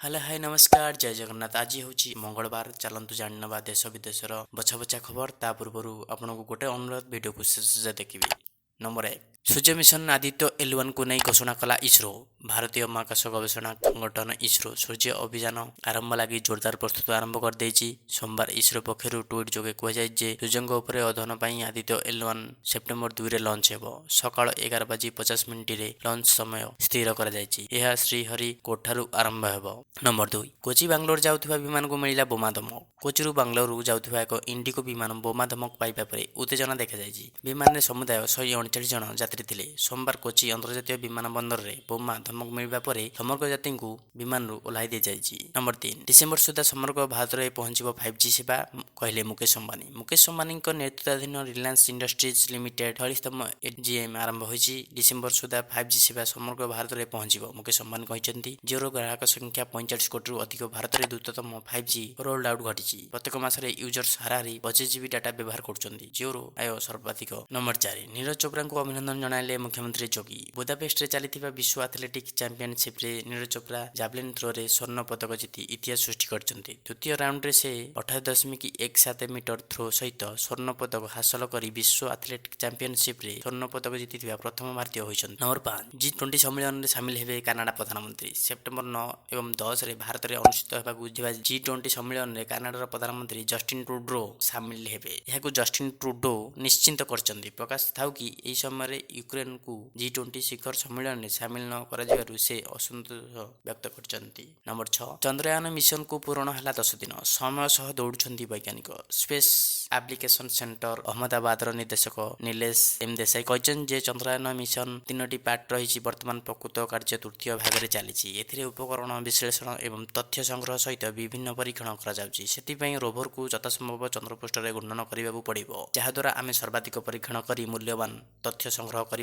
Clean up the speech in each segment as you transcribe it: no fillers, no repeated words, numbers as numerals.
Hello hi नमस्कार जय जगन्नाथ। आज हूँ मंगलवार। चलतु जानवा देश विदेशर बछा बछा खबर। ता पूर्व आपको गोटे अनुरोध वीडियो को शेष देखिए। नंबर 1, सूर्य मिशन आदित्य L1 को नहीं घोषणा कला इसरो। भारतीय महाकाश गवेषणा संगठन इसरो सूर्य अभियान आरंभ लगी जोरदार प्रस्तुति आरंभ कर देछि। सोमवार इसरो पक्षर ट्वीट जोगे कहुए जे सूर्य उपर अध्ययन पर आदित्य L1 सेप्टेम्बर 2 रे लंच हेब। सकाळ 11:50 रे लंच समय स्थिर कर यह श्रीहरिकोटारू आरंभ हेब। नंबर 2, कोची बांग्लोर जाउथिबा विमान को मिला बोमा धमक। कोचीरू बांग्लोर जाउथिबा एक इंडिगो विमान बोमा धमक पाइबा परे उत्तेजना देखा जाइछि। विमान रे समुदाय 139 जन यात्री थे। सोमवार कोची अंतर्जातीय विमान बंदर में बोमा धमक मिलवा पर समग्र यात्री को विमान ओह्लाई दी जाइछि। नंबर 3, डिसेम्बर सुधा समग्र भारत में पहुंचब 5G सेवा कहले मुकेश अंबानी। मुकेश अंबानी नेतृत्वाधीन रिलायंस इंडस्ट्रीज लिमिटेड 46तम एजीएम आरंभ होइछि। डिसेम्बर सुधा 5G सेवा समग्र भारत में पहुंचब मुकेश अंबानी कहते। जिओर ग्राहक संख्या 45 कोटी अधिक। भारत में द्रुततम 5G रोल आउट घटी। प्रत्येक मासरे यूजर्स हाराहारी 25 GB डाटा व्यवहार कर जिओर आय सर्वाधिक। नंबर 4, नीरज चोप्रा को अभिनंदन जणाइले मुख्यमंत्री योगी। बुदापेस्ट रे चलिथिबा विश्व एथलेटिक चैंपियनशिप रे नीरज चोप्रा जावलिन थ्रो रे स्वर्ण पदक जीति इतिहास सृष्टि करछन्ती। द्वितीय राउंड रे से 28.17 मीटर थ्रो सहित स्वर्ण पदक हासिल कर विश्व एथलेटिक चैंपियनशिप रे स्वर्ण पदक जीतिथिबा प्रथम भारतीय होइछन्ती। नंबर 5, G20 सम्मेलन में सामिल हेबे कानाडा प्रधानमंत्री। सेप्टेम्बर 9 एवं 10 रे भारत में अनुष्ठित होबाकू जिबा G20 सम्मेलन में कानाडार प्रधानमंत्री जस्टिन ट्रुडो सामिल हेबे। यहाकू जस्टिन ट्रुडो निश्चिंत करछन्ती। प्रकाश थाउ कि एही समय यूक्रेन को G20 शिखर सम्मेलन में सामिल न कर से असंतोष व्यक्त करछन्ती। नंबर 6, चंद्रयान मिशन को पूर्ण है 10 दिन। समय सह दौड़ुछन्ती वैज्ञानिक। स्पेस एप्लिकेशन सेंटर अहमदाबाद निर्देशक नीलेश एम देसाई कहछन जे चंद्रयान मिशन 3टी पार्ट रही। वर्तमान प्रकृत कार्य तृतीय भाग में चली। एथिरे उपकरण विश्लेषण एवं तथ्य संग्रह सहित विभिन्न परीक्षण कर रोभर को यथासंभव चंद्रपृष्ठ में घूर्णन करने पड़ो, जहाद्वारा आम सर्वाधिक परीक्षण कर मूल्यवान तथ्य संग्रह कर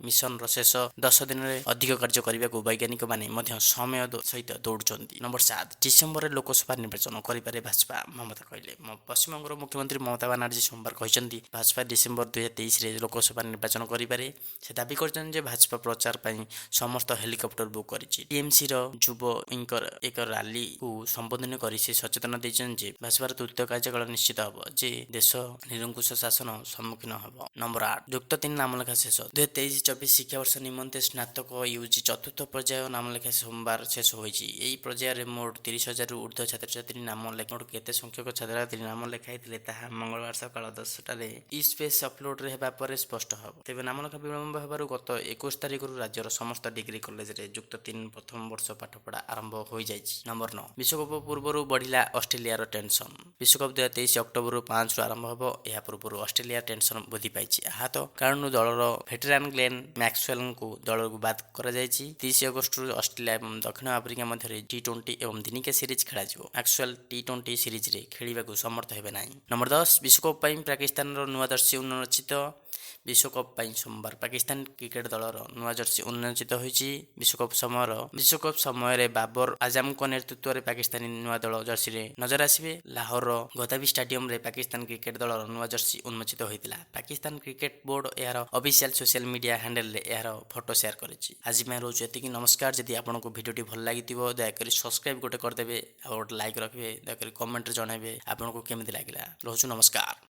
मिशन शेष 10 दिन में अधिक कार्य करने को वैज्ञानिक माने समय सहित दौड़ुंट। नंबर 7, डिसेम्बर में लोकसभा निर्वाचन करे भाजपा। ममता कहले। पश्चिमबंग मुख्यमंत्री ममता बानार्जी सोमवार कहते भाजपा डिसेम्बर 2023 में लोकसभा निर्वाचन करे। से दाबी कर भाजपा प्रचार पर समस्त हेलिकप्टर बुक करिछि। टीएमसी युव इंकर एक रैली को संबोधन कर सचेतन देते भाजपार तृतीय कार्यकाल निश्चित हम जे देश निरंकुश शासन सम्मुखीन हम। नंबर 8, युक्त 3 नामलेखा शेष। 2023-24 शिक्षावर्ष निमंते स्नातक यूजी चतुर्थ पर्याय नामलेखा सोमवार शेष होइछि। एही पर्याय मोट 30,000 रु ऊर्ध्व छात्र छात्री नाम लेखा मोट केते संख्यक छात्र छात्री नाम लेखाइथिले ताहा मंगलवार सकाळ 10टारे ई स्पेस अपलोड रे हेबा पर स्पष्ट हब। तेबे नामलेखा विलंब हेबारु गत 21 तारिख रु राज्यर समस्त डिग्री कॉलेज रे युक्त 3 प्रथम वर्ष पाठपढ़ा आरंभ हो जाइछि। नंबर 9, विश्वकप पूर्व बढ़िला ऑस्ट्रेलिया टेंशन। विश्वकप 2023 अक्टोबर 5 रु आरंभ हब। यह पूर्व ऑस्ट्रेलिया टेंशन वृद्धि पाइछि। आहत कारण दलर वेटरान ग्लेन मैक्सवेल को दल को बाद करा जाइछि। 30 अगस्त रु ऑस्ट्रेलिया एवं दक्षिण आफ्रिका मध्य T20 एवं दिनिकिया सीरीज खेला जिवो। मैक्सवेल T20 सीरीज रे खेलिबाकू समर्थ हेबे नाही। नंबर 10, विश्वकप पई पाकिस्तान रो नुआ जर्सी उन्मोचित। विश्वकप सोमवार पाकिस्तान क्रिकेट दलर नुआ जर्सी उन्मोचित होइछि। विश्वकप समय बाबर आजम को नेतृत्व में पाकिस्तानी नुआ दल जर्सी रे नजर आसिबे। लाहौर गदाबी स्टेडियम रे पाकिस्तान क्रिकेट दलर नुआ जर्सी उन्मोचित होइतिला। पाकिस्तान क्रिकेट बोर्ड यार ऑफिशियल सोशल मीडिया हैंडल रे यार फोटो शेयर करिछि। आज मैं रोज एतिकी। नमस्कार। जदि आपनको वीडियोटी भल लागितिबो दयाकरी सब्सक्राइब गोटे करदेबे और लाइक रखिबे। दयाकरी कमेंट रे जणाइबे आपनको केमिति लागिला। रोजु नमस्कार।